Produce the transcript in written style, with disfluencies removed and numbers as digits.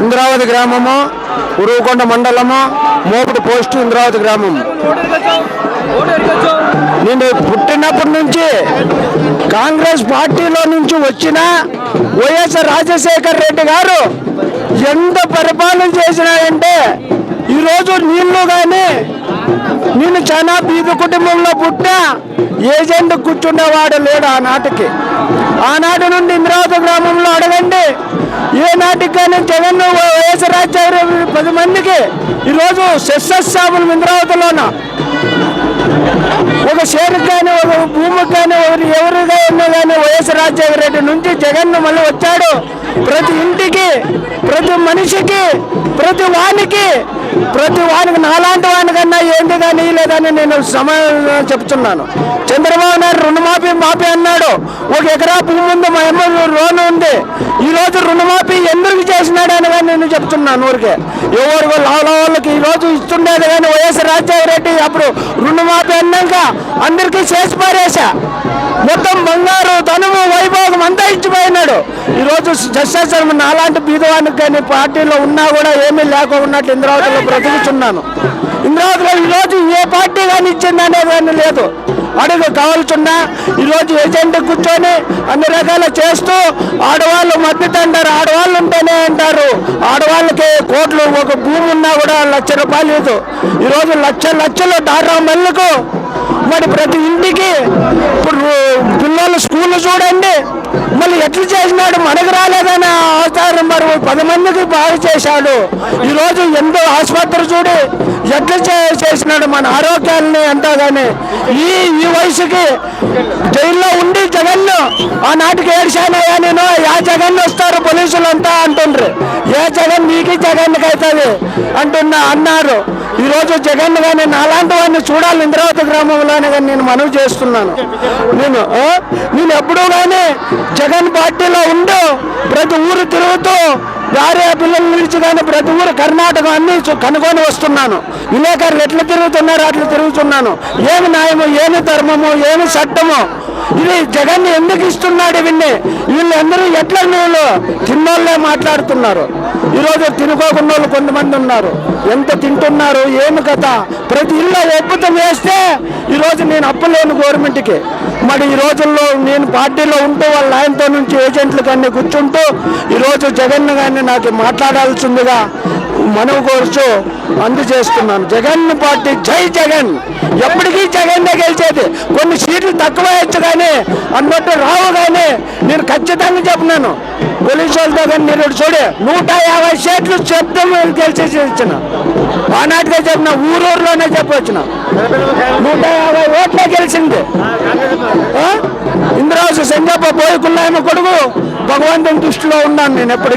ఇంద్రావతి గ్రామము, ఉరువకొండ మండలము, మోపుడు పోస్టు, ఇంద్రావతి గ్రామం. నేను పుట్టినప్పటి నుంచి కాంగ్రెస్ పార్టీలో నుంచి వచ్చిన వైఎస్ రాజశేఖర్ రెడ్డి గారు ఎంత పరిపాలన చేసినాయంటే, ఈరోజు నీళ్లు కానీ, నేను చాలా బీద కుటుంబంలో పుట్టా, ఏజెంట్ కూర్చుండేవాడు లేడు ఆనాటికి. ఆనాటి నుండి ఇంద్రావతి గ్రామంలో అడగండి, ఏ నాటికి కానీ జగన్ వైఎస్ రాజశేఖర 10 మందికి ఈరోజు శస్యశాపులు ఇంద్రావతిలోన ఒక షేరుకు కానీ, ఒక భూమికి కానీ, ఎవరిగా ఉన్నా కానీ వైఎస్ రాజశేఖర రెడ్డి నుంచి జగన్ మళ్ళీ వచ్చాడు. ప్రతి ఇంటికి, ప్రతి మనిషికి, ప్రతి వానికి నాలాంటి వానికన్నా ఏంటి కానీ లేదని నేను సమాధానం చెప్తున్నాను. చంద్రబాబు నాయుడు రుణమాఫీ అన్నాడు. 1 ఎకరా భూమి ఉంది, మా అమ్మ లోన్ ఉంది. ఈరోజు రుణమాఫీ ఎందుకు చేసినాడు అని కానీ నేను చెప్తున్నాను. ఊరికే ఎవరికో వాళ్ళకి ఈరోజు ఇస్తుండేది కానీ వైఎస్ రాజశేఖర రెడ్డి అప్పుడు రుణమాఫీ అన్నాక అందరికీ చేసి పారేసా. మొత్తం బంగారు, ధనము, వైభోగం అంతా ఇచ్చిపోయినాడు. ఈరోజు జస్టిస్ నాలాంటి బీదవానికి కానీ పార్టీలో ఉన్నా కూడా ఏమీ లేకున్నట్లు ఇంద్రావతిలో బ్రతుకుతున్నాను. ఇంద్రావతిలో ఈరోజు ఏ పార్టీ కానీ ఇచ్చింది అనేది కానీ లేదు. అడుగు కావాల్సిందా ఈరోజు ఏజెంట్ కూర్చొని అన్ని రకాల చేస్తూ ఆడవాళ్ళు మద్దతు అంటారు. ఆడవాళ్ళు ఉంటేనే అంటారు. ఆడవాళ్ళకి కోట్లు, ఒక భూమి ఉన్నా కూడా 1,00,000 రూపాయలు లేదు. ఈరోజు లక్షలు డారా మల్లుకు మరి ప్రతి ఇంటికి. ఇప్పుడు పిల్లలు స్కూల్ చూడండి, మళ్ళీ ఎట్లా చేసినాడు, మనకు రాలేదని ఆచారం మరి 10 మందికి బాగా చేశాడు. ఈరోజు ఎంతో ఆసుపత్రి చూడి ఎట్లా చేసినాడు మన ఆరోగ్యాలని అంతా. కానీ ఈ వయసుకి జైల్లో ఉండి జగన్ ఆనాటికి ఏడ్చానయ్యా నేను, యా జగన్ వస్తారు పోలీసులు అంతా అంటుండ్రు. ఏ జగన్ నీకు జగన్కి అవుతుంది అన్నారు. ఈరోజు జగన్ కానీ నాలాంటి వాడిని చూడాలి ఇంద్రావతి గ్రామంలోనే కానీ నేను మనవి చేస్తున్నాను. నేను ఎప్పుడూ కానీ జగన్ పార్టీలో ఉండు ప్రతి ఊరు తిరుగుతూ భార్య పిల్లలు నిలిచి కానీ ప్రతి ఊరు కర్ణాటక అన్ని కనుగొని వస్తున్నాను. విలేకరులు ఎట్లా తిరుగుతున్నారో అట్లా తిరుగుతున్నాను. ఏమి న్యాయము, ఏమి ధర్మము, ఏమి చట్టము, ఇది జగన్ ఎందుకు ఇస్తున్నాడు? వీళ్ళందరూ ఎట్లా వీళ్ళు తిన్నోళ్ళే మాట్లాడుతున్నారు. ఈరోజు తినుకోకుండా వాళ్ళు కొంతమంది ఉన్నారు. ఎంత తింటున్నారు, ఏమి కథ? ప్రతి ఇల్లు ఒప్పుతం వేస్తే ఈరోజు నేను అప్పులేను గవర్నమెంట్కి. మరి ఈ రోజుల్లో నేను పార్టీలో ఉంటూ వాళ్ళ ఆయనతో నుంచి ఏజెంట్లు కానీ కూర్చుంటూ ఈరోజు జగన్ కానీ నాకు మాట్లాడాల్సిందిగా మనవి కోరుచు అందజేస్తున్నాను. జగన్ పార్టీ జై జగన్. ఎప్పటికీ జగన్ గెలిచేది. కొన్ని సీట్లు తక్కువ వచ్చు కానీ అన్నట్టు రావు. కానీ నేను ఖచ్చితంగా చెప్పినాను పోలీసు వాళ్ళతో కానీ మీరు చూడే 150 సీట్లు చెప్తాం గెలిచేసి ఇచ్చిన. ఆనాటిగా చెప్పిన ఊరూరులోనే చెప్పొచ్చిన 150 ఓట్లే గెలిచింది. ఇంద్రావతి సంజప్ప పోయి కుల్లాయమ కొడుకు భగవంతుని దృష్టిలో ఉన్నాను నేను ఎప్పటికీ.